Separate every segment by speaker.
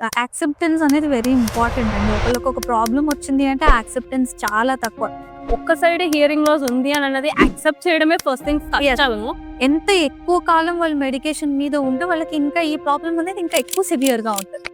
Speaker 1: Acceptance అనేది very important అండి. ఒకళ్ళకొక problem వచ్చింది అంటే యాక్సెప్టెన్స్ చాలా తక్కువ.
Speaker 2: ఒక్క సైడే హియరింగ్ లాస్ ఉంది అని అన్నది యాక్సెప్ట్ చేయడమే ఫస్ట్ థింగ్ కష్టము.
Speaker 1: ఎంత ఎక్కువ కాలం వాళ్ళు మెడికేషన్ మీద ఉంటే వాళ్ళకి ఇంకా ఈ ప్రాబ్లమ్ అనేది ఇంకా ఎక్కువ సివియర్‌గా ఉంటది.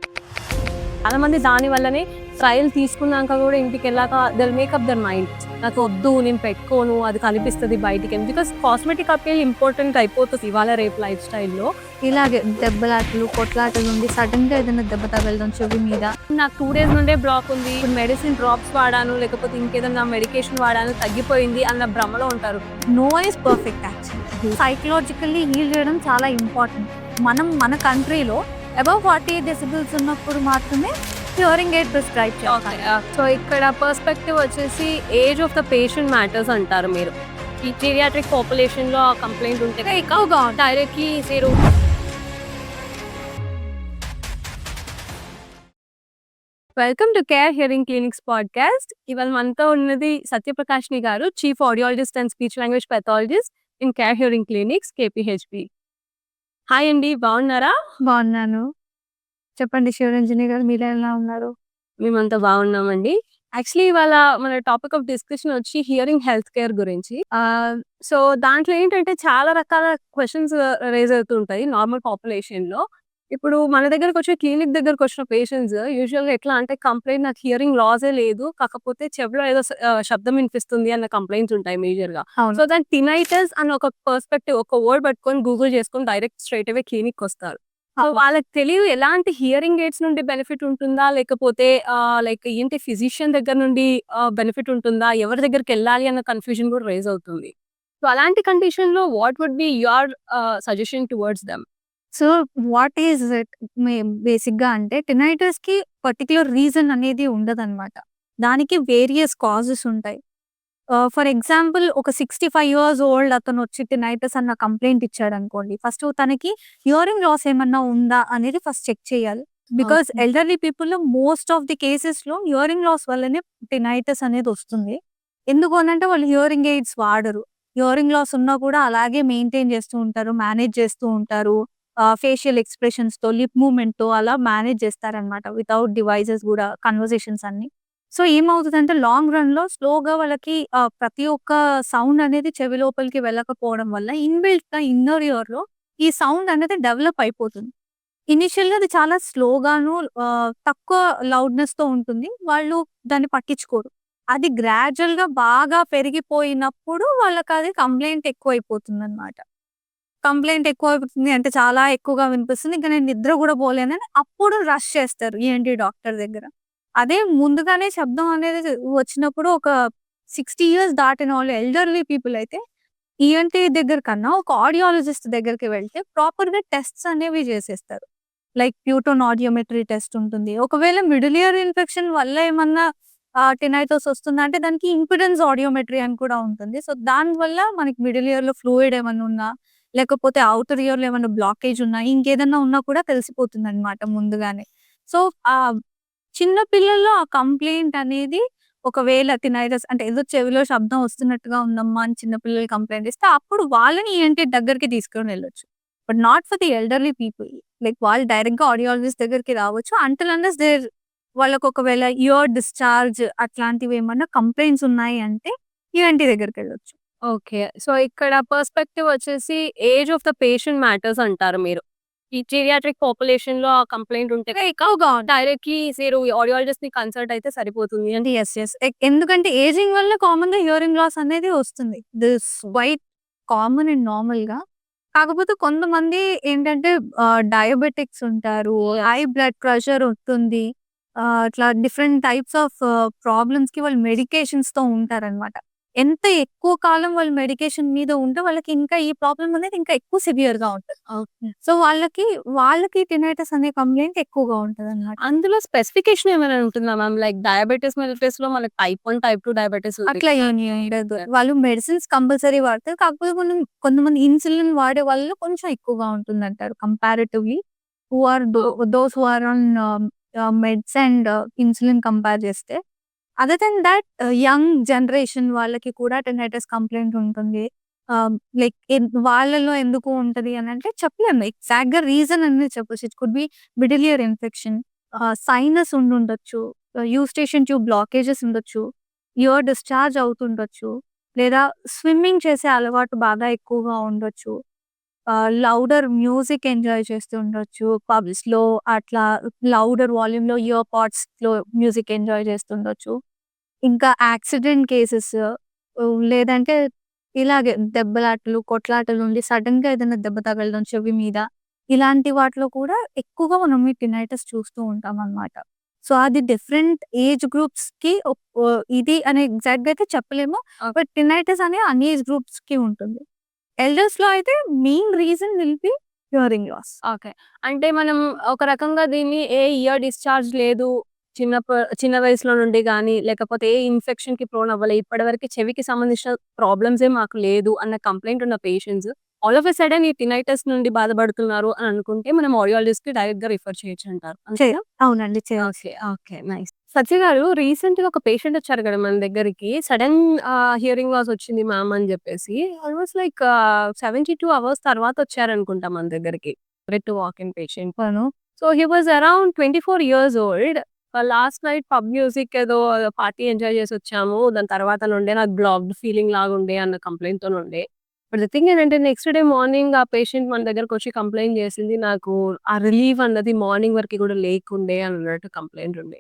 Speaker 2: చాలా మంది దాని వల్లనే ట్రయల్ తీసుకున్నాక కూడా ఇంటికెళ్ళాక థెల్ మేక్ అప్ దర్ మైండ్. నాకు వద్దు, నేను పెట్టుకోను, అది కనిపిస్తది బయటికి. బికాస్ కాస్మెటిక్ అప్పీల్ ఇంపార్టెంట్ అయిపోతుంది ఇవాళ రేపు లైఫ్ స్టైల్‌లో.
Speaker 1: ఇలాగే దెబ్బలాటలు, కొట్లాటలు ఉండి సడెన్‌గా ఏదైనా దెబ్బ తగలడం చెవి మీద.
Speaker 2: నాకు 2 డేస్ నుండే బ్లాక్ ఉంది. ఇప్పుడు మెడిసిన్ డ్రాప్స్ వాడాను, లేకపోతే ఇంకేదన్నా మెడికేషన్ వాడాను, తగ్గిపోయింది అన్న భ్రమలో ఉంటారు.
Speaker 1: No one is perfect actually. Psychologically heal చేయడం చాలా ఇంపార్టెంట్. మన కంట్రీలో అబవ్ 40 డెసిబెల్స్ ఉన్నప్పుడు మాత్రమే హియరింగ్ ఎయిడ్ ప్రిస్క్రైబ్ చేయాలి.
Speaker 2: సో ఇక్కడ పర్స్పెక్టివ్ వచ్చేసి age of the patient matters అంటారు మీరు. ఈ జీరియాట్రిక్ పాపులేషన్‌లో ఆ కంప్లైంట్ ఉంటే
Speaker 1: ఎక్కువగా
Speaker 2: డైరెక్ట్‌లీ మీరు welcome to care Hearing clinics podcast. ఇవాళ మనతో ఉన్నది సత్యప్రకాష్‌ని గారు, chief audiologist and speech language pathologist in care Hearing clinics KPHB. Hi అండి, బాగున్నారా?
Speaker 1: బాగున్నాను. చెప్పండి శివరంజని గారు, మీరు ఎలా ఉన్నారు?
Speaker 2: మేమంతా బాగున్నామండి. యాక్చువల్లీ ఇవాళ మన టాపిక్ ఆఫ్ డిస్కషన్ వచ్చి హియరింగ్ హెల్త్ కేర్ గురించి. సో దాంట్లో ఏంటంటే చాలా రకాల క్వెషన్స్ రైజ్ అవుతూ ఉంటాయి నార్మల్ పాపులేషన్‌లో. ఇప్పుడు మన దగ్గరకు వచ్చే క్లినిక్ దగ్గరకు వచ్చిన పేషెంట్స్ యూజువల్‌గా ఎట్లా అంటే కంప్లెయింట్ నాకు హియరింగ్ లాసే లేదు, కాకపోతే చెవిలో ఏదో శబ్దం వినిపిస్తుంది అన్న కంప్లెయింట్స్ ఉంటాయి మేజర్‌గా.
Speaker 1: అవును.
Speaker 2: సో దాని టినైటిస్ అని ఒక పర్స్పెక్టివ్, ఒక వర్డ్ పట్టుకొని గూగుల్ చేసుకొని డైరెక్ట్ స్ట్రెయిట్ అవే క్లినిక్‌కొస్తారు. సో వాళ్ళకి తెలియదు ఎలాంటి హియరింగ్ ఎయిడ్స్ నుండి బెనిఫిట్ ఉంటుందా? లేకపోతే లైక్ ఏంటి ఫిజిషియన్ దగ్గర నుండి బెనిఫిట్ ఉంటుందా? ఎవరి దగ్గరికెళ్ళాలి అన్న కన్‌ఫ్యూజన్ కూడా రైజ్ అవుతుంది. సో అలాంటి కండిషన్‌లో what would be your suggestion towards them?
Speaker 1: So what is it బేసిక్‌గా అంటే టినైటిస్‌కి పర్టిక్యులర్ రీజన్ అనేది ఉండదనమాట. దానికి వేరియస్ కాజెస్ ఉంటాయి. ఫర్ ఎగ్జాంపుల్ ఒక 65 ఇయర్స్ ఓల్డ్ అతను వచ్చి టినైటిస్ అన్న కంప్లెయింట్ ఇచ్చాడనుకోండి. ఫస్ట్ తనకి హియరింగ్ లాస్ ఏమన్నా ఉందా అనేది ఫస్ట్ చెక్ చేయాలి. Because
Speaker 2: okay.
Speaker 1: ఎల్డర్లీ పీపుల్‌లో మోస్ట్ ఆఫ్ ది కేసెస్‌లో హియరింగ్ లాస్ వల్లనే టినైటిస్ అనేది వస్తుంది. ఎందుకు అనంటే వాళ్ళు హియరింగ్ ఎయిడ్స్ వాడరు. హియరింగ్ లాస్ ఉన్నా కూడా అలాగే మెయింటైన్ చేస్తూ ఉంటారు. మేనేజ్ చేస్తూ ఉంటారు. ఫేషియల్ ఎక్స్‌ప్రెషన్స్‌తో, లిప్ మూవ్‌మెంట్‌తో అలా మేనేజ్ చేస్తారనమాట. వితౌట్ డివైసెస్ గూడా కన్వర్జేషన్స్ అన్నీ. సో ఏమవుతదంటే లాంగ్ రన్‌లో స్లోగా వాళ్ళకి ప్రతి ఒక్క సౌండ్ అనేది చెవి లోపలికి వెళ్ళకపోవడం వల్ల ఇన్‌బిల్ట్‌గా ఇన్నర్ ఇయర్‌లో ఈ సౌండ్ అనేది డెవలప్ అయిపోతుంది. ఇనీషియల్‌గా అది చాలా స్లోగాను తక్కువ లౌడ్‌నెస్‌తో ఉంటుంది. వాళ్ళు దాన్ని పట్టించుకోరు. అది గ్రాడ్యుయల్‌గా బాగా పెరిగిపోయినప్పుడు వాళ్ళకది కంప్లెయింట్ ఎక్కువైపోతుందనమాట. కంప్లెయింట్ ఎక్కువైపోతుంది అంటే చాలా ఎక్కువగా వినిపిస్తుంది. ఇంక నేను నిద్ర గూడా పోలేనని అప్పుడు రష్ చేస్తారు ఈఎన్‌టీ డాక్టర్ దగ్గర. అదే ముందుగానే శబ్దం అనేది వచ్చినప్పుడు ఒక 60 ఇయర్స్ దాటిన వాళ్ళు ఎల్డర్లీ పీపుల్ అయితే ఈఎన్‌టీ దగ్గర కన్నా ఒక ఆడియాలజిస్ట్ దగ్గరికి వెళ్తే ప్రాపర్‌గా టెస్ట్స్ అనేవి చేసేస్తారు. లైక్ ప్యూటోన్ ఆడియోమెట్రీ టెస్ట్ ఉంటుంది. ఒకవేళ మిడిల్ ఇయర్ ఇన్ఫెక్షన్ వల్ల ఏమన్నా టినైటిస్ వస్తుందంటే దానికి ఇంపిడెన్స్ ఆడియోమెట్రీ అని కూడా ఉంటుంది. సో దానివల్ల మనకి మిడిల్ ఇయర్‌లో ఫ్లూయిడ్ ఏమన్నా ఉన్నా, లేకపోతే ఔటర్ ఇయర్‌లో ఏమన్నా బ్లాకేజ్ ఉన్నా, ఇంకేదన్నా ఉన్నా కూడా తెలిసిపోతుందన్నమాట ముందుగానే. సో చిన్న పిల్లల్లో ఆ కంప్లెయింట్ అనేది ఒకవేళ టినైటిస్ అంటే ఏదో చెవిలో శబ్దం వస్తున్నట్టుగా ఉందమ్మా అని చిన్న పిల్లలు కంప్లెయింట్ ఇస్తే అప్పుడు వాళ్ళని ఈఎన్‌టీ దగ్గరికి తీసుకొని వెళ్ళొచ్చు. But not for the elderly people. Like వాళ్ళు డైరెక్ట్‌గా ఆడియాలజిస్ట్ దగ్గరికి రావచ్చు. అంటిల్ అన్లెస్ వాళ్ళకి ఒకవేళ ఇయర్ డిశ్చార్జ్ అట్లాంటివి ఏమన్నా కంప్లెయింట్స్ ఉన్నాయి అంటే ఈఎన్‌టీ దగ్గరికెళ్ళొచ్చు.
Speaker 2: ఓకే. సో ఇక్కడ పర్స్పెక్టివ్ వచ్చేసి age of the patient matters అంటారు మీరు. ఈ జీరియాట్రిక్ పాపులేషన్‌లో ఆ కంప్లెయింట్ ఉంటే
Speaker 1: ఎక్కువగా
Speaker 2: డైరెక్ట్‌లీ మీరు ఆడియాలజిస్ట్‌ని కన్సల్ట్ అయితే సరిపోతుంది అని.
Speaker 1: యెస్. ఎందుకంటే ఏజింగ్ వల్ల కామన్‌గా హియరింగ్ లాస్ అనేది వస్తుంది. దిస్ క్వైట్ కామన్ అండ్ నార్మల్‌గా. కాకపోతే కొంతమంది ఏంటంటే డయాబెటిక్స్ ఉంటారు. హై బ్లడ్ ప్రెషర్ ఉంటుంది. ఇట్లా డిఫరెంట్ టైప్స్ ఆఫ్ ప్రాబ్లమ్స్‌కి వాళ్ళు మెడికేషన్స్‌తో ఉంటారనమాట. ఎంత ఎక్కువ కాలం వాళ్ళు మెడికేషన్ మీద ఉంటే వాళ్ళకి ఇంకా ఈ ప్రాబ్లమ్ అనేది ఇంకా ఎక్కువ సివియర్‌గా ఉంటది.
Speaker 2: ఓకే.
Speaker 1: సో వాళ్ళకి టినైటిస్ అనే కంప్లెయింట్ ఎక్కువగా ఉంటదనమాట.
Speaker 2: అందులో స్పెసిఫికేషన్ ఏమైనా ఉంటుందా మ్యామ్? లైక్ డయాబెటిస్ మెలిటస్‌లో మనకి టైప్ 1, టైప్ 2 డయాబెటిస్ ఉంది.
Speaker 1: అట్లా ఏమి ఉండదు. వాళ్ళు మెడిసిన్స్ కంపల్సరీ వాడతారు. కాకపోతే కొంతమంది ఇన్సులిన్ వాడే వాళ్ళు కొంచెం ఎక్కువగా ఉంటుందంటారు comparatively. Who are those who are on meds and insulin compare చేస్తే. Other than that young generation వాళ్ళకి కూడా టినైటిస్ కంప్లెయింట్ ఉంటుంది. లైక్ వాళ్ళలో ఎందుకు ఉంటది అనంటే చెప్పలేము. ఎగ్జాక్ట్‌గా రీజన్ అనేది చెప్పొచ్చు. It could be middle ear infection, sinus ఉండుండొచ్చు, యూస్టేషన్ ట్యూబ్ బ్లాకేజెస్ ఉండొచ్చు, ఇయర్ డిశ్చార్జ్ అవుతుండొచ్చు, లేదా స్విమ్మింగ్ చేసే అలవాటు బాగా ఎక్కువగా ఉండొచ్చు. లౌడర్ మ్యూజిక్ ఎంజాయ్ చేస్తూ ఉండొచ్చు. పబ్స్‌లో అట్లా లౌడర్ వాల్యూమ్‌లో ఇయర్ పాడ్స్‌లో మ్యూజిక్ ఎంజాయ్ చేస్తుండొచ్చు. ఇంకా యాక్సిడెంట్ కేసెస్ లేదంటే ఇలాగే దెబ్బలాటలు, కొట్లాటలు నుండి సడెన్‌గా ఏదైనా దెబ్బ తగలడం చెవి మీద, ఇలాంటి వాటిలో కూడా ఎక్కువగా మనం ఈ టినైటిస్ చూస్తూ ఉంటామనమాట. సో, అది డిఫరెంట్ ఏజ్ గ్రూప్స్‌కి ఇది అని ఎగ్జాక్ట్‌గా అయితే చెప్పలేము.
Speaker 2: ఓకే.
Speaker 1: బట్ టినైటిస్ అనేది అన్ని ఏజ్ గ్రూప్స్‌కి ఉంటుంది. ఎల్డర్స్‌లో అయితే main reason will be hearing loss.
Speaker 2: Okay. అంటే మనం ఒక రకంగా దీన్ని ఇయర్ డిశ్చార్జ్ లేదు. చిన్న వయసులో నుండి గాని, లేకపోతే ఏ ఇన్ఫెక్షన్‌కి ప్రోన్ అవ్వలే. ఇప్పటివరకు చెవికి సంబంధించిన ప్రాబ్లమ్సే మాకు లేదు అన్న కంప్లెయింట్ ఉన్న patients all of a sudden ఈ టినైటిస్ నుండి బాధపడుతున్నారు అని అనుకుంటే మనం ఆడియాలజిస్ట్‌కి డైరెక్ట్‌గా రిఫర్ చేయొచ్చంటారు. అంతేనా?
Speaker 1: అవునండి. చేయొచ్చు.
Speaker 2: ఓకే. ఓకే. నైస్. సత్య గారు రీసెంట్‌గా ఒక పేషెంట్ వచ్చారు కదా మన దగ్గరికి. సడెన్ హియరింగ్ లాస్ వచ్చింది మ్యామ్ అని చెప్పేసి. ఆల్‌మోస్ట్ లైక్ 72 అవర్స్ తర్వాత వచ్చారనుకుంటా మన దగ్గరికి. Red to walk in patient.
Speaker 1: అవును.
Speaker 2: So, he was around 24 years old. Last night pub music ఏదో పార్టీ ఎంజాయ్ చేసొచ్చాము. దాని తర్వాత నుండే నాకు బ్లాక్డ్ ఫీలింగ్ లాగుండే అన్న కంప్లెయింట్‌తోనుండే. బట్ ది థింగ్ ఏంటంటే నెక్స్ట్ డే మార్నింగ్ ఆ పేషెంట్ మన దగ్గరకొచ్చి కంప్లెయింట్ చేసింది. నాకు ఆ రిలీఫ్ అన్నది మార్నింగ్ వరకి కూడా లేకుండే అన్నట్టు కంప్లెయింట్ ఉండే.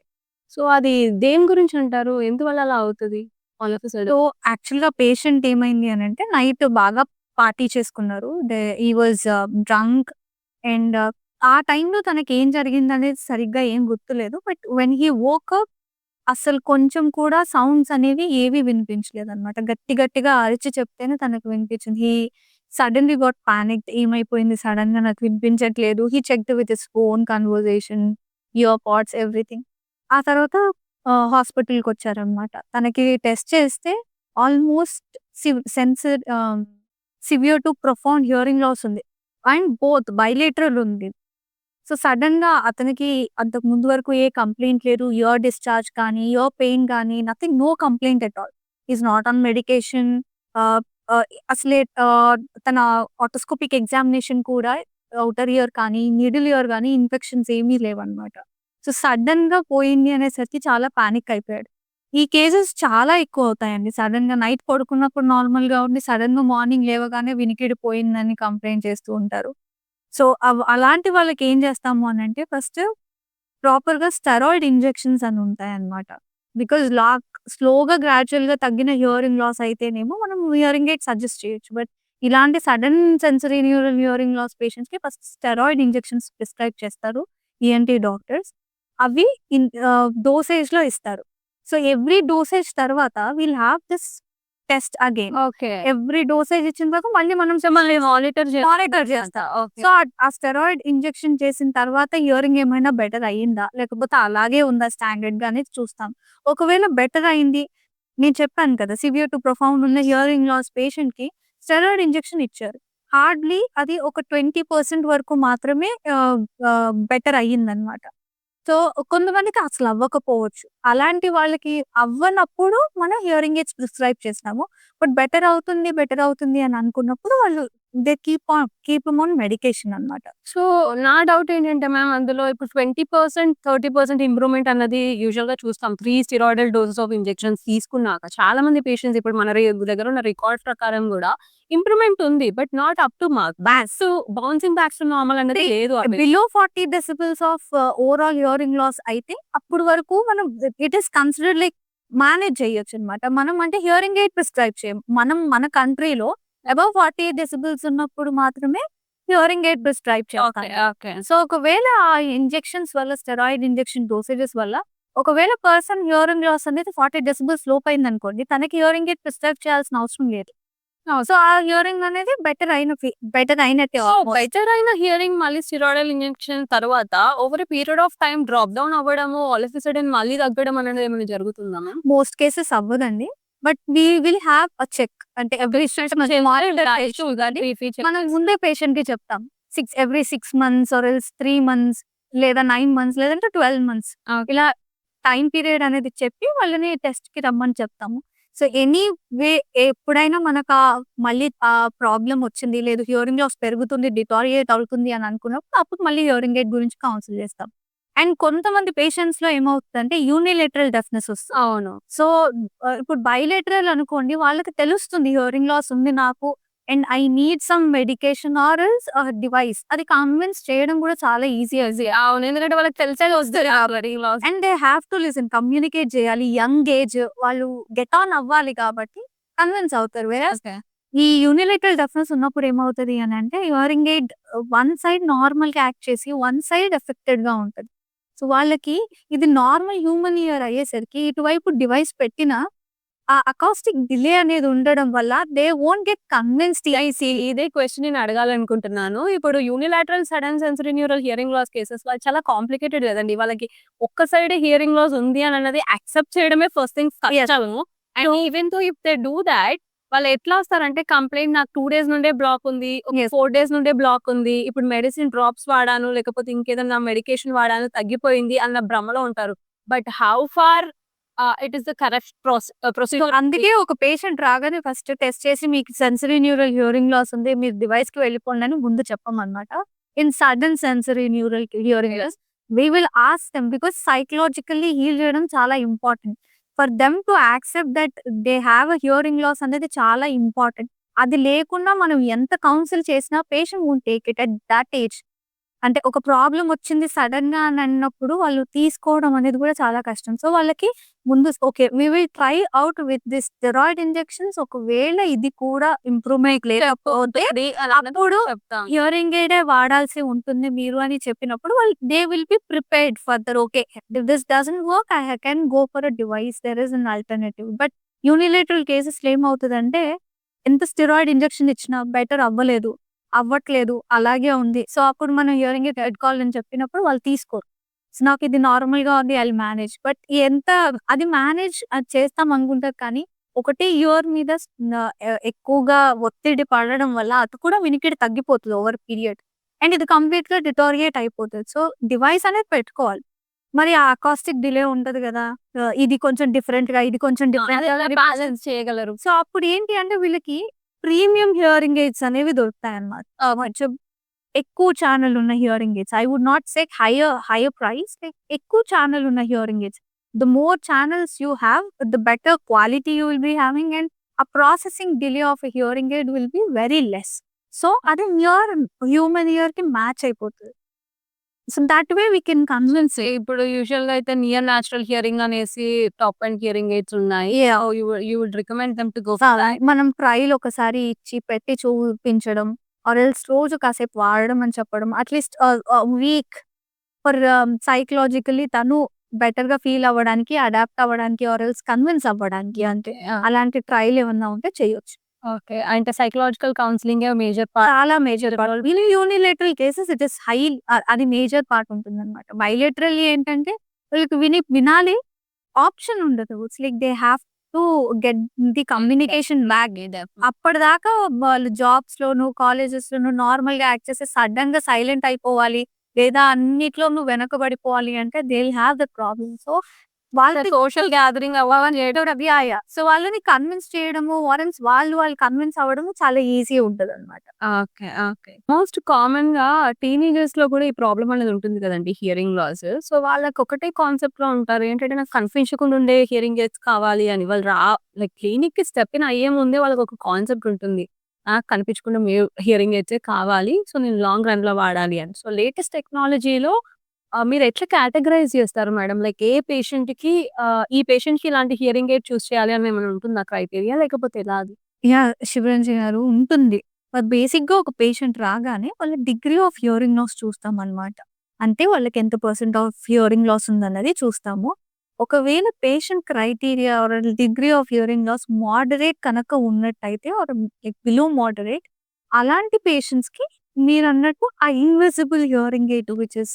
Speaker 2: సో, అది దేని గురించంటారు? ఎందువల్ల అలా అవుతది? All of a
Speaker 1: so,
Speaker 2: sudden.
Speaker 1: యాక్చువల్‌గా పేషెంట్ ఏమైంది అనంటే నైట్ బాగా పార్టీ చేసుకున్నారు. హి వాస్ డ్రంక్ అండ్ ఆ టైంలో తనకేం జరిగిందనేది సరిగ్గా ఏం గుర్తులేదు. But when he woke up అసలు కొంచెం కూడా సౌండ్స్ అనేవి ఏవి వినిపించలేదన్నమాట. గట్టి గట్టిగా అరిచి చెప్తేనే తనకు వినిపించింది. Suddenly got panicked. ఏమైపోయింది సడెన్‌గా నాకు వినిపించట్లేదు. He checked with his phone conversation, ear pods everything. ఆ తర్వాత హాస్పిటల్‌కొచ్చారన్నమాట. తనకి టెస్ట్ చేస్తే almost sensor severe to profound hearing loss ఉంది. అండ్ బోత్ బైలేటరల్ ఉంది. సో, సడెన్‌గా అతనికి అంతకు ముందు వరకు ఏ కంప్లెయింట్ లేదు. ఇయర్ డిశ్చార్జ్ కానీ, ఇయర్ పెయిన్ గానీ nothing, no complaint at all. He is not on medication. Ah, ah, అసలే తన ఆటోస్కోపిక్ ఎగ్జామినేషన్ కూడా ఔటర్ ఇయర్ కానీ, మిడిల్ ఇయర్ గానీ ఇన్ఫెక్షన్స్ ఏమీ లేవన్నమాట. సో, సడెన్‌గా పోయింది అనేసరికి చాలా పానిక్ అయిపోయాడు. ఈ కేసెస్ చాలా ఎక్కువవుతాయండి. సడెన్‌గా నైట్ పడుకున్నప్పుడు నార్మల్‌గా ఉండి సడెన్‌గా మార్నింగ్ లేవగానే వినికిడి పోయిందని కంప్లెయింట్ చేస్తూ ఉంటారు. సో, అలాంటి వాళ్ళకేం జేస్తాము అనంటే ఫస్ట్ ప్రాపర్‌గా స్టెరాయిడ్ ఇంజెక్షన్స్ అని ఉంటాయన్నమాట. బికాజ్ స్లోగా గ్రాడ్యుయల్‌గా తగ్గిన హియరింగ్ లాస్ అయితేనేమో మనం హియరింగ్ ఎయిడ్ సజెస్ట్ చేయొచ్చు. బట్ ఇలాంటి sudden sensory neural hearing loss పేషెంట్స్‌కి ఫస్ట్ స్టెరాయిడ్ ఇంజెక్షన్స్ ప్రిస్క్రైబ్ చేస్తారు ఈఎన్‌టీ డాక్టర్స్. అవి డోసేజ్‌లో ఇస్తారు. సో, ఎవ్రీ డోసేజ్ తర్వాత will have this test again.
Speaker 2: Okay.
Speaker 1: Every dosage ఇచ్చిన తర్వాత మళ్ళీ మనం
Speaker 2: మళ్ళీ మానిటర్
Speaker 1: మానిటర్ చేస్తా.
Speaker 2: ఓకే.
Speaker 1: సో, ఆ స్టెరాయిడ్ ఇంజెక్షన్ చేసిన తర్వాత హియరింగ్ ఏమైనా బెటర్ అయిందా? లేకపోతే అలాగే ఉందా స్టాండర్డ్‌గా అనేది చూస్తాం. ఒకవేళ బెటర్ అయింది, నేను చెప్పాను కదా! సివియర్ టు ప్రొఫౌండ్ ఉన్న హియరింగ్ లాస్ పేషెంట్‌కి స్టెరాయిడ్ ఇంజెక్షన్ ఇచ్చారు. హార్డ్‌లీ అది ఒక 20% వరకు మాత్రమే బెటర్ అయ్యిందన్నమాట. సో, కొంతమందికి అసలు అవ్వకపోవచ్చు. అలాంటి వాళ్ళకి అవ్వనప్పుడు మనం హియరింగ్ ఎయిడ్స్ ప్రిస్క్రైబ్ చేస్తాము. బట్ బెటర్ అవుతుంది అని అనుకున్నప్పుడు వాళ్ళు they keep him on medication అన్నమాట.
Speaker 2: సో, నా డౌట్ ఏంటంటే మ్యామ్ అందులో ఇప్పుడు 20%, 30% ఇంప్రూవ్‌మెంట్ అన్నది యూజువల్‌గా చూస్తాం. 3 స్టెరాయిడల్ డోసెస్ ఆఫ్ ఇంజెక్షన్స్ తీసుకున్నాక. చాలా మంది పేషెంట్స్ ఇప్పుడు మన దగ్గర ఉన్న రికార్డ్ ప్రకారం గూడా ఇంప్రూవ్‌మెంట్ ఉంది. But not up to mark. Bouncing back to normal అన్నది లేదు.
Speaker 1: Below 40 decibels of overall hearing loss అయితే అప్పుడు వరకు మనం it is considered like manage చేయొచ్చన్నమాట. మనం అంటే హియరింగ్ ఎయిడ్ ప్రిస్క్రైబ్ చేయం. మనం మన కంట్రీలో అబోవ్ 48 డెసిబెల్స్ ఉన్నప్పుడు మాత్రమే హియరింగ్ ఎయిడ్ ప్రిస్క్రైబ్ చేస్తాం.
Speaker 2: ఓకే. ఓకే.
Speaker 1: సో, ఒకవేళ ఆ ఇంజెక్షన్స్ వల్ల స్టెరాయిడ్ ఇంజెక్షన్ డోసేజెస్ వల్ల ఒకవేళ పర్సన్ హియరింగ్ లాస్ అనేది 40 డెసిబెల్స్ లోపయిందనుకోండి, తనకి హియరింగ్ ఎయిడ్ ప్రిస్క్రైబ్ చేయాల్సిన అవసరం లేదు. సో, ఆ హియరింగ్ అనేది బెటర్ అయినట్టే
Speaker 2: సో,
Speaker 1: ఆల్‌మోస్ట్.
Speaker 2: బెటర్ అయిన హియరింగ్ మళ్ళీ స్టెరాయిడల్ ఇంజెక్షన్ తర్వాత over a period of time drop down అవ్వడము, ఆల్ ఆఫ్ ఎ సడెన్ మళ్ళీ తగ్గడం అనేది ఏమైనా జరుగుతుందా మ్యామ్?
Speaker 1: మోస్ట్ కేసెస్ అవ్వదండి. But we will have a check. అంటే ఎవ్రీ 6 మంత్స్ మానిటర్ చేయొచ్చు గానీ, మనం ముందే పేషెంట్‌కి చెప్తాం. Every 6 months or else 3 months లేదా 9 మంత్స్ లేదంటే 12 మంత్స్.
Speaker 2: ఓకే.
Speaker 1: ఇలా టైమ్ పీరియడ్ అనేది చెప్పి వాళ్ళని టెస్ట్‌కి రమ్మని చెప్తాము. సో, ఎనీ వే ఎప్పుడైనా మనకా మళ్ళీ ప్రాబ్లమ్ వచ్చింది, లేదు హియరింగ్ లాస్ పెరుగుతుంది, డిటారియేట్ అవుతుంది అని అనుకున్నప్పుడు అప్పుడు మళ్ళీ హియరింగ్ ఎయిడ్ గురించి కౌన్సిల్ చేస్తాం. అండ్ కొంతమంది పేషెంట్స్ లో ఏమవుతుందంటే యూనిలేటరల్ డెఫ్నెస్ వస్తుంది.
Speaker 2: అవును.
Speaker 1: సో ఇప్పుడు బైలేటరల్ అనుకోండి, వాళ్ళకి తెలుస్తుంది హియరింగ్ లాస్ ఉంది నాకు and I need some medication or device. అది కన్విన్స్ చేయడం కూడా చాలా ఈజీ.
Speaker 2: అవును. ఎందుకంటే వాళ్ళకి తెలిసేది వస్తది already loss.
Speaker 1: And they have to listen, communicate చేయాలి. యంగ్ ఏజ్ వాళ్ళు గెట్ ఆన్ అవ్వాలి కాబట్టి కన్విన్స్ అవుతారు. వేరే
Speaker 2: ఓకే.
Speaker 1: ఈ యూనిలేటరల్ డెఫ్నెస్ ఉన్నప్పుడు ఏమవుతది అని అంటే hearing aid one side normal గా యాక్ట్ చేసి వన్ సైడ్ ఎఫెక్టెడ్ గా ఉంటది. సో వాళ్ళకి ఇది నార్మల్ హ్యూమన్ ఇయర్ అయ్యేసరికి ఇటువైపు డివైస్ పెట్టిన ఆ అకాస్టిక్ డిలే అనేది ఉండడం వల్ల దే వోంట్ గెట్ కన్విన్స్డ్.
Speaker 2: ఇదే క్వెషన్ నేను అడగాలనుకుంటున్నాను. ఇప్పుడు unilateral sudden sensory neural hearing loss cases చాలా కాంప్లికేటెడ్ గదండీ. వాళ్ళకి ఒక్క సైడే హియరింగ్ లాస్ ఉంది అన్నది యాక్సెప్ట్ చేయడమే ఫస్ట్ థింగ్ కష్టము. And even though if they do thought, వాళ్ళు ఎట్లా వస్తారంటే కంప్లెయింట్ నాకు 2 డేస్ నుండే బ్లాక్ ఉంది.
Speaker 1: Yes.
Speaker 2: 4 డేస్ నుండే బ్లాక్ ఉంది. ఇప్పుడు మెడిసిన్ డ్రాప్స్ వాడాను, లేకపోతే ఇంకేదన్నా మెడికేషన్ వాడాను, తగ్గిపోయింది అన్న భ్రమలో ఉంటారు. But how far it is the correct procedure?
Speaker 1: అందుకే ఒక పేషెంట్ రాగానే ఫస్ట్ టెస్ట్ చేసి మీకు సెన్సరీ న్యూరల్ హియరింగ్ లాస్ ఉంది, మీరు డివైస్ కి వెళ్ళిపోండి అని ముందు చెప్పమన్నమాట. In sudden sensory neural hearing loss we will ask them because psychologically heal చేయడం చాలా important. For them to accept that they have a hearing loss అనేది చాలా ఇంపార్టెంట్. అది లేకుండా మనం ఎంత కౌన్సిల్ చేసినా patient won't take it at that age. అంటే ఒక ప్రాబ్లమ్ వచ్చింది సడన్ గా అని అన్నప్పుడు వాళ్ళు తీసుకోవడం అనేది కూడా చాలా కష్టం. సో వాళ్ళకి ముందు okay we will try out with this steroid injections. ఒకవేళ ఇది కూడా ఇంప్రూవ్మెంట్ లేకపోతే అప్పుడు హియరింగ్ ఎయిడే వాడాల్సి ఉంటుంది మీరు అని చెప్పినప్పుడు వాళ్ళు they will be prepared further. Okay if this doesn't work I can go for a device, there is an alternative. But unilateral cases లో ఏమవుతుందంటే ఎంత స్టెరాయిడ్ ఇంజెక్షన్ ఇచ్చినా బెటర్ అవ్వట్లేదు, అలాగే ఉంది. సో అప్పుడు మనం హియరింగ్ ఎయిడ్ పెట్టుకోవాలని చెప్పినప్పుడు వాళ్ళు తీసుకోరు. సో నాకు ఇది నార్మల్ గా ఉంది, ఐ విల్ మేనేజ్. బట్ ఎంత అది మేనేజ్ చేస్తాం అనుకుంటారు కానీ ఒకటి ఇయర్ మీద ఎక్కువగా ఒత్తిడి పడడం వల్ల అది కూడా వినికిడి తగ్గిపోతుంది ఓవర్ పీరియడ్. అండ్ ఇది కంప్లీట్ గా డిటోరియేట్ అయిపోతుంది. సో డివైస్ అనేది పెట్టుకోవాలి. మరి ఆ అకాస్టిక్ డిలే ఉంటది కదా, ఇది కొంచెం డిఫరెంట్ గా, ఇది కొంచెం డిఫరెంట్
Speaker 2: బ్యాలెన్స్ చేయగలరు.
Speaker 1: సో అప్పుడు ఏంటి అంటే వీళ్ళకి ప్రీమియం హియరింగ్ ఎయిడ్స్ అనేవి దొరుకుతాయన్నమాట. కొంచెం ఎక్కువ ఛానల్ ఉన్న hearing aids. I would not say higher price, ఎక్కువ ఛానల్ ఉన్న hearing aids. The more channels you have the better quality you will be having and uh processing delay of hearing aid will be very less. So అది human ear కి match అయిపోతుంది. So that way we can convince.
Speaker 2: ఇప్పుడు usual గా అయితే near natural hearing అనేసి top and hearing aids ఉన్నాయి. You would recommend them to go for that.
Speaker 1: మనం trial ఒకసారి ఇచ్చి పెట్టి చూపించడం ఆర్ ఎల్స్ రోజు కాసేపు వాడడం అని చెప్పడం, అట్లీస్ట్ వీక్ ఫర్ సైకలాజికల్లీ తను బెటర్ గా ఫీల్ అవ్వడానికి, అడాప్ట్ అవ్వడానికి ఆర్ ఎల్స్ కన్విన్స్ అవ్వడానికి. అంటే అలాంటి ట్రైల్ ఏమన్నా ఉంటే చేయొచ్చు.
Speaker 2: ఓకే. అంటే సైకలాజికల్ కౌన్సిలింగ్ మేజర్ పార్ట్.
Speaker 1: చాలా major part. Unilateral cases it is high, అది మేజర్ పార్ట్ ఉంటుంది అనమాట. బైలేటరల్ ఏంటంటే వీళ్ళకి వినాలి, ఆప్షన్ ఉండదు. It's like they have to get the communication back. అప్పటిదాకా వాళ్ళు జాబ్స్ లోను కాలేజెస్ లోను నార్మల్ గా యాక్ట్ చేస్తే సడన్ గా సైలెంట్ అయిపోవాలి లేదా అన్నిట్లోనూ వెనకబడిపోవాలి అంటే they will have the problem. So వాళ్ళకి
Speaker 2: సోషల్ గ్యాదరింగ్ అవ్వని చేయడం.
Speaker 1: సో వాళ్ళని కన్విన్స్ చేయడము వారెన్స్ వాళ్ళు కన్విన్స్ అవ్వడము చాలా ఈజీ ఉంటది అనమాట.
Speaker 2: ఓకే. ఓకే. మోస్ట్ కామన్ గా టీనేజర్స్ లో కూడా ఈ ప్రాబ్లమ్ అనేది ఉంటుంది కదండి, హియరింగ్ లాస్. సో వాళ్ళకి ఒకటే కాన్సెప్ట్ లో ఉంటారు. ఏంటంటే నాకు కనిపించకుండా ఉండే హియరింగ్ ఎయిడ్స్ కావాలి అని. వాళ్ళు లైక్ క్లినిక్ కి స్టెప్ ఇన్ అయ్యే ముందే వాళ్ళకి ఒక కాన్సెప్ట్ ఉంటుంది. నాకు కనిపించకుండా హియరింగ్ ఎయిడ్స్ కావాలి, సో నేను లాంగ్ రన్ లో వాడాలి అని. సో లేటెస్ట్ టెక్నాలజీలో మీరు ఎట్లా కేటగరైజ్ చేస్తారు మేడం? లైక్ ఏ పేషెంట్ కి ఈ పేషెంట్ కి ఇలాంటి హియరింగ్ ఎయిడ్ చూస్ చేయాలి అని ఏమైనా ఉంటుందా క్రైటీరియా, లేకపోతే ఎలా అది?
Speaker 1: శివరంజన్ గారు ఉంటుంది. బేసిక్ గా ఒక పేషెంట్ రాగానే వాళ్ళ డిగ్రీ ఆఫ్ హియరింగ్ లాస్ చూస్తాం అనమాట. అంటే వాళ్ళకి ఎంత పర్సెంట్ ఆఫ్ హియరింగ్ లాస్ ఉందన్నది చూస్తాము. ఒకవేళ patient criteria or degree of hearing loss moderate కనుక ఉన్నట్టయితే ఆర్ బిలో మోడరేట్, అలాంటి పేషెంట్స్ కి మీరు అన్నట్టు ఆ invisible hearing aid which is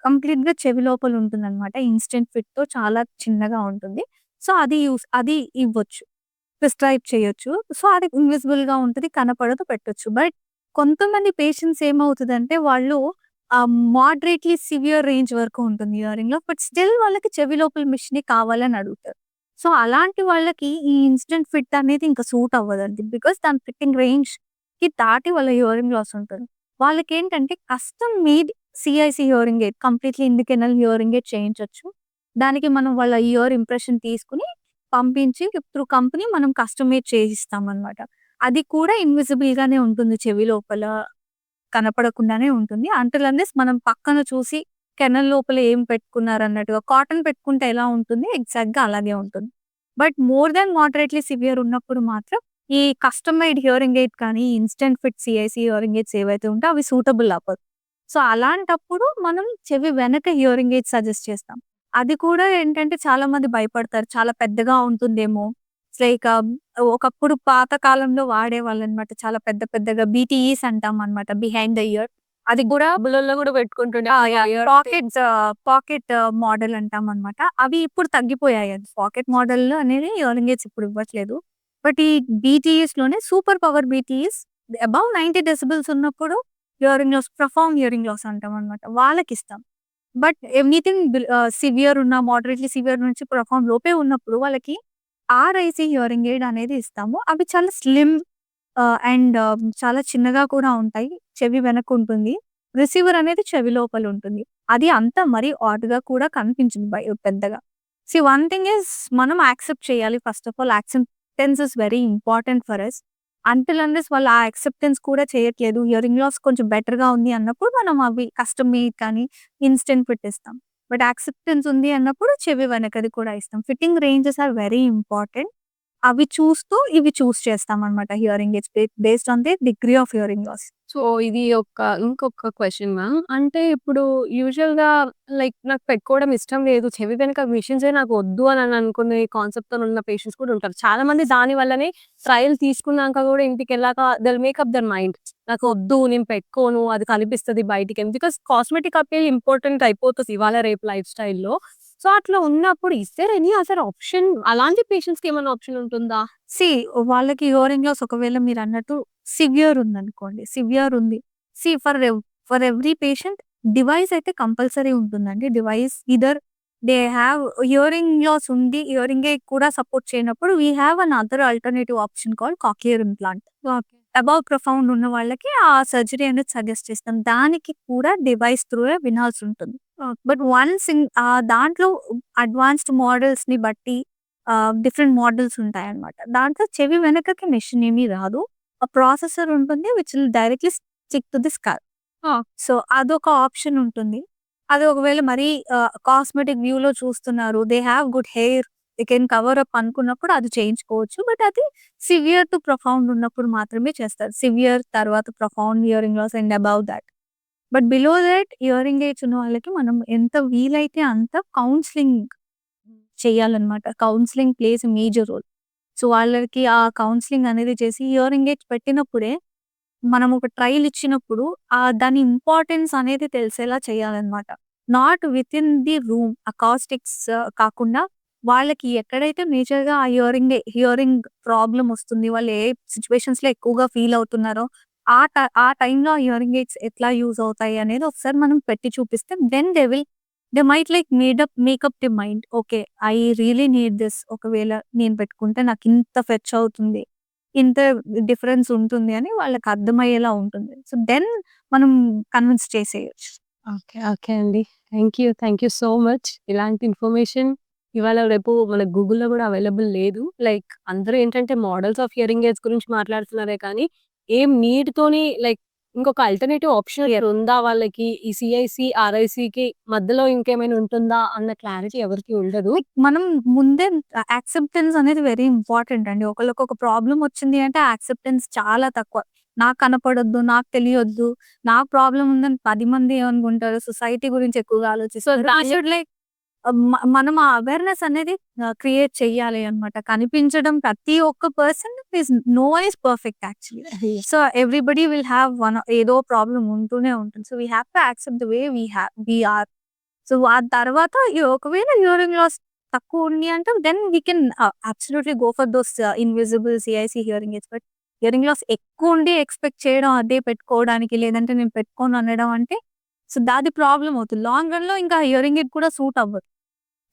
Speaker 1: complete గా చెవి లోపల ఉంటుంది అనమాట. ఇన్స్టెంట్ ఫిట్ తో చాలా చిన్నగా ఉంటుంది. సో అది ఇవ్వచ్చు, ప్రిస్క్రైబ్ చేయొచ్చు. సో అది ఇన్విజిబుల్ గా ఉంటుంది, కనపడదు, పెట్టొచ్చు. బట్ కొంతమంది పేషెంట్స్ ఏమవుతుందంటే వాళ్ళు మోడరేట్లీ సివియర్ రేంజ్ వరకు ఉంటుంది హియరింగ్ లో, బట్ స్టిల్ వాళ్ళకి చెవి లోపల మిషన్ కావాలని అడుగుతారు. సో అలాంటి వాళ్ళకి ఈ ఇన్స్టెంట్ ఫిట్ అనేది ఇంకా సూట్ అవ్వదండి. బికాస్ దాని ఫిట్టింగ్ రేంజ్ కి దాటి వాళ్ళ హియరింగ్ లాస్ ఉంటుంది. వాళ్ళకి ఏంటంటే custom made CIC hearing aid completely in the canal hearing aid చేయించవచ్చు. దానికి మనం వాళ్ళ ఇయర్ ఇంప్రెషన్ తీసుకుని పంపించి త్రూ కంపెనీ మనం కస్టమైజ్ చేసిస్తాం అనమాట. అది కూడా ఇన్విజిబుల్ గానే ఉంటుంది, చెవి లోపల కనపడకుండానే ఉంటుంది. అంటిల్ అన్లెస్ మనం పక్కన చూసి కెనల్ లోపల ఏం పెట్టుకున్నారు అన్నట్టుగా, కాటన్ పెట్టుకుంటే ఎలా ఉంటుంది ఎగ్జాక్ట్ గా అలాగే ఉంటుంది. But more than moderately severe ఉన్నప్పుడు మాత్రం ఈ కస్టమైజ్డ్ హియరింగ్ ఎయిడ్ కానీ instant fit CIC hearing AIDS ఏవైతే ఉంటాయో అవి సూటబుల్ అవ్వదు. సో అలాంటప్పుడు మనం చెవి వెనక హియరింగ్ ఎయిడ్ సజెస్ట్ చేస్తాం. అది కూడా ఏంటంటే చాలా మంది భయపడతారు, చాలా పెద్దగా ఉంటుందేమో. లైక్ ఒకప్పుడు పాత కాలంలో వాడేవాళ్ళనమాట. చాలా పెద్ద పెద్దగా బీటీఈస్ అంటాం అనమాట, బిహైండ్ ద ఇయర్. అది కూడా
Speaker 2: డబ్బులలో కూడా పెట్టుకుంటుండే
Speaker 1: పాకెట్ మోడల్ అంటాం అనమాట. అవి ఇప్పుడు తగ్గిపోయాయి. అది పాకెట్ మోడల్ అనేది హియరింగ్ ఎయిడ్స్ ఇప్పుడు ఇవ్వట్లేదు. బట్ ఈ బీటీఈస్ లోనే super power BTEs above 90 decibels ఉన్నప్పుడు hearing loss, profound hearing loss అంటాం అనమాట, వాళ్ళకి ఇస్తాం. బట్ ఎనీథింగ్ సివియర్ ఉన్న, మోడరేట్లీ సివియర్ నుంచి ప్రొఫౌండ్ లోపే ఉన్నప్పుడు వాళ్ళకి ఆర్ఐసి హియరింగ్ ఎయిడ్ అనేది ఇస్తాము. అవి చాలా స్లిమ్ అండ్ చాలా చిన్నగా కూడా ఉంటాయి. చెవి వెనక ఉంటుంది. రిసీవర్ అనేది చెవి లోపల ఉంటుంది. అది అంత మరీ ఆడ్‌గా కూడా కనిపించదు పెద్దగా. వన్ థింగ్ ఈస్ మనం యాక్సెప్ట్ చేయాలి. First of all acceptance is very important for us. Until unless వాళ్ళు ఆ యాక్సెప్టెన్స్ కూడా చేయట్లేదు, హియరింగ్ లాస్ కొంచెం బెటర్‌గా ఉంది అన్నప్పుడు మనం అవి కస్టమ్ మేడ్ కానీ ఇన్‌స్టెంట్ ఫిట్ ఇస్తాం. బట్ యాక్సెప్టెన్స్ ఉంది అన్నప్పుడు చెవి వెనకది కూడా ఇస్తాం. Fitting ranges are very important. అవి చూస్తూ ఇవి చూస్ చేస్తామనమాట hearing aids based on the degree of hearing loss.
Speaker 2: So ఇది ఇంకొక క్వెషన్ మ్యామ్. అంటే ఇప్పుడు యూజువల్‌గా లైక్ నాకు పెట్టుకోవడం ఇష్టం లేదు, చెవి వెనక మిషన్సే నాకు వద్దు అని అనుకునే కాన్సెప్ట్‌తో ఉన్న పేషెంట్స్ కూడా ఉంటారు. చాలా మంది దాని వల్లనే ట్రయల్ తీసుకున్నాక కూడా ఇంటికెళ్ళాక they will make up their mind. నాకు వద్దు, నేను పెట్టుకోను, అది కనిపిస్తది బయటికి. బికాస్ కాస్మెటిక్ అపీల్ ఇంపార్టెంట్ అయిపోతది ఇవాళ రేపు లైఫ్ స్టైల్‌లో. సో అట్లా ఉన్నప్పుడు is there any other option? అలాంటి పేషెంట్స్‌కి ఏమైనా ఆప్షన్ ఉంటుందా?
Speaker 1: సీ వాళ్ళకి హియరింగ్ లాస్ ఒకవేళ మీరన్నట్టు సివియర్ ఉందనుకోండి, సివియర్ ఉంది. ఫర్ ఎవ్రీ పేషెంట్ డివైస్ అయితే కంపల్సరీ ఉంటుందండి. Device either they have hearing loss ఉంది, హియరింగ్ ఎయిడ్ కూడా సపోర్ట్ చేయనప్పుడు we have an other alternative option called cochlear implant.
Speaker 2: Okay.
Speaker 1: Above profound ఉన్న వాళ్ళకి ఆ సర్జరీ అనేది సజెస్ట్ చేస్తాం. దానికి కూడా డివైస్ త్రూయే వినాల్సి ఉంటుంది. బట్ వన్స్ దాంట్లో అడ్వాన్స్డ్ మోడల్స్‌ని బట్టి డిఫరెంట్ మోడల్స్ ఉంటాయన్నమాట. దాంట్లో చెవి వెనకకి మెషిన్ ఏమీ రాదు. ఆ ప్రాసెసర్ ఉంటుంది which will directly stick to the skull.
Speaker 2: ఆ!
Speaker 1: సో అదొక ఆప్షన్ ఉంటుంది. అది ఒకవేళ మరీ కాస్మెటిక్ వ్యూలో చూస్తున్నారు, they have good hair, they can cover up అనుకున్నప్పుడు అది చేయించుకోవచ్చు. బట్ అది సివియర్ టు ప్రొఫౌండ్ ఉన్నప్పుడు మాత్రమే చేస్తారు. సివియర్ తర్వాత profound hearing loss and above that. But below that hearing aids ఉన్న వాళ్ళకి మనం ఎంత వీలైతే అంత కౌన్సెలింగ్ చేయాలన్నమాట. Counselling plays a major role. So వాళ్ళకి ఆ కౌన్సెలింగ్ అనేది చేసి హియరింగ్ ఎయిడ్స్ పెట్టినప్పుడే మనం ఒక ట్రైల్ ఇచ్చినప్పుడు దాని ఇంపార్టెన్స్ అనేది తెలిసేలా చేయాలన్నమాట. Not within the room acoustics కాకుండా వాళ్ళకి ఎక్కడైతే మేజర్‌గా ఆ హియరింగ్ ప్రాబ్లమ్ వస్తుంది, వాళ్ళు ఏ సిట్యుయేషన్స్‌లో ఎక్కువగా ఫీల్ అవుతున్నారో ఆ టైంలో ఆ హియరింగ్ ఎయిడ్స్ ఎట్లా యూజ్ అవుతాయి అనేది ఒకసారి మనం పెట్టి చూపిస్తే then they might like make up the mind. Okay, I really need this. ఒకవేళ నేను పెట్టుకుంటే నాకు ఇంత ఫెచ్ అవుతుంది, ఇంత డిఫరెన్స్ ఉంటుంది అని వాళ్ళకి అర్థమయ్యేలా ఉంటుంది. సో దెన్ మనం కన్విన్స్ చేసేయొచ్చు.
Speaker 2: ఓకే. ఓకే అండి. Thank you so much. ఇలాంటి ఇన్ఫర్మేషన్ ఇవాళ రేపు మనకు గూగుల్‌లో కూడా అవైలబుల్ లేదు. లైక్ అందరూ ఏంటంటే మోడల్స్ ఆఫ్ హియరింగ్ ఎయిడ్స్ గురించి మాట్లాడుతున్నారే కానీ, ఏం నీడ్‌తోని లైక్ ఇంకొక అల్టర్‌నేటివ్ ఆప్షన్ ఉందా వాళ్ళకి? ఈ సీఐసీ, ఆర్ఐసీకి మధ్యలో ఇంకేమైనా ఉంటుందా అన్న క్లారిటీ ఎవరికీ ఉండదు.
Speaker 1: మనం ముందే యాక్సెప్టెన్స్ అనేది వెరీ ఇంపార్టెంట్ అండి. ఒకళ్ళకి ఒక ప్రాబ్లమ్ వచ్చింది అంటే యాక్సెప్టెన్స్ చాలా తక్కువ. నాకు కనపడొద్దు, నాకు తెలియొద్దు, నాకు ప్రాబ్లమ్ ఉందని 10 మంది ఏమనుకుంటారు, సొసైటీ గురించి ఎక్కువగా ఆలోచిస్తారు.
Speaker 2: దాన్ని
Speaker 1: షుడ్ లైక్ మనం ఆ అవేర్‌నెస్ అనేది క్రియేట్ చెయ్యాలి అన్నమాట. కనిపించడం ప్రతి ఒక్క person no one is perfect actually. So everybody will have ఏదో ప్రాబ్లమ్ ఉంటూనే ఉంటుంది. So we have to accept the way we are. So ఆ తర్వాత ఒకవేళ హియరింగ్ లాస్ తక్కువ ఉంది అంటే then we can absolutely go for those invisible CIC hearing aids. But hearing loss ఎక్కువ ఉండి ఎక్స్‌పెక్ట్ చేయడం అదే పెట్టుకోవడానికి, లేదంటే నేను పెట్టుకోను అనడం అంటే సో దాది ప్రాబ్లమ్ అవుతుంది. లాంగ్ రన్‌లో ఇంకా హియరింగ్ ఎయిడ్ కూడా సూట్ అవ్వదు.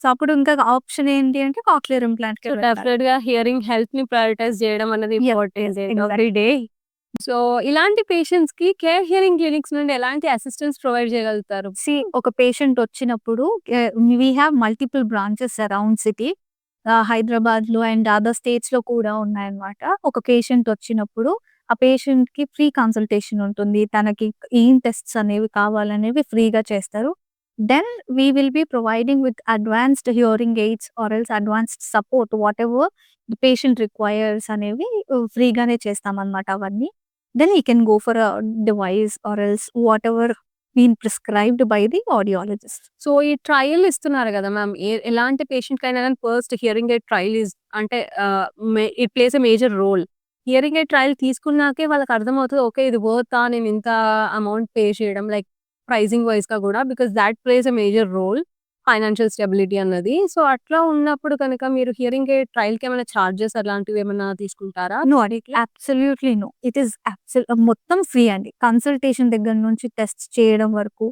Speaker 1: సో అప్పుడు ఇంకా ఆప్షన్ ఏంటి అంటే కాక్లియర్ ఇంప్లాంట్‌కే
Speaker 2: సో
Speaker 1: వెళ్ళాలి.
Speaker 2: డెఫినిట్‌గా హియరింగ్ హెల్త్‌ని ప్రయారిటైజ్ చేయడం అనేది
Speaker 1: yes.
Speaker 2: Important.
Speaker 1: Exactly.
Speaker 2: Every day so ఇలాంటి పేషెంట్స్ కి కేర్ హియరింగ్ క్లినిక్స్ నుండి ఎలాంటి అసిస్టెన్స్ ప్రొవైడ్ చేయగలుగుతారు?
Speaker 1: ఒక పేషెంట్ వచ్చినప్పుడు we have multiple branches around city. హైదరాబాద్‌లో అండ్ అదర్ స్టేట్స్‌లో కూడా ఉన్నాయన్నమాట. ఒక పేషెంట్ వచ్చినప్పుడు ఆ పేషెంట్‌కి ఫ్రీ కన్సల్టేషన్ ఉంటుంది. తనకి ఏం టెస్ట్స్ అనేవి కావాలనేవి ఫ్రీగా చేస్తారు. Then we will be providing with advanced hearing aids or else advanced support whatever the patient requires అనేవి ఫ్రీగానే చేస్తామన్నమాట అవన్నీ. Then he can go for a device or else whatever been prescribed by the audiologist.
Speaker 2: So ఈ trial ఇస్తున్నారు కదా ma'am. ఎలాంటి patient కైనా కానీ ఫస్ట్ హియరింగ్ ఎయిడ్ ట్రయల్ అంటే it plays a major role. Hearing aid trial తీసుకున్నాకే వాళ్ళకి అర్థమవుతది. ఓకే, ఇది వర్తా నేను ఇంత అమౌంట్ పే చేయడం, లైక్ ప్రైజింగ్ వైస్‌గా కూడా, because that plays a major role financial stability అన్నది. సో అట్లా ఉన్నప్పుడు కనుక మీరు హియరింగ్ ఎయిడ్ ట్రయల్‌కి ఏమైనా చార్జెస్ అలాంటివి ఏమన్నా తీసుకుంటారా?
Speaker 1: నో అండి. Absolutely no. ఇట్ ఈస్ మొత్తం ఫ్రీ అండి. కన్సల్టేషన్ దగ్గర నుంచి టెస్ట్ చేయడం వరకు,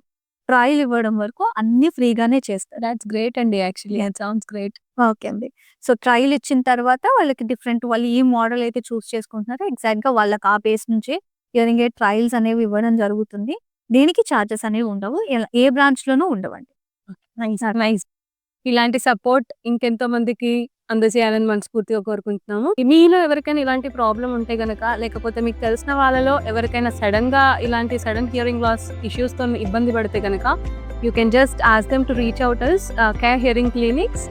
Speaker 1: ట్రయల్ ఇవ్వడం వరకు అన్నీ ఫ్రీగానే చేస్తారు.
Speaker 2: దట్స్ గ్రేట్ అండి. Actually it sounds great.
Speaker 1: Okay అండి. సో ట్రయల్ ఇచ్చిన తర్వాత వాళ్ళకి వాళ్ళు ఏ మోడల్ అయితే చూస్ చేసుకుంటున్నారో ఎగ్జాక్ట్‌గా వాళ్ళకి ఆ బేస్ నుంచే హియరింగ్ ఎయిడ్ ట్రయల్స్ అనేవి ఇవ్వడం జరుగుతుంది. దేనికి చార్జెస్ అనేవి ఉండవు. ఏ బ్రాంచ్‌లోనూ ఉండవండి.
Speaker 2: నైస్. నైస్. ఇలాంటి సపోర్ట్ ఇంకెంతో మందికి అందజేయాలని మనస్ఫూర్తిగా కోరుకుంటున్నాము. మీలో ఎవరికైనా ఇలాంటి ప్రాబ్లమ్ ఉంటే గనక, లేకపోతే మీకు తెలిసిన వాళ్ళలో ఎవరికైనా ఇలాంటి సడన్ హియరింగ్ లాస్ ఇష్యూస్‌తో ఇబ్బంది పడితే గనక, you can just ask them to reach out us Care Hearing clinics.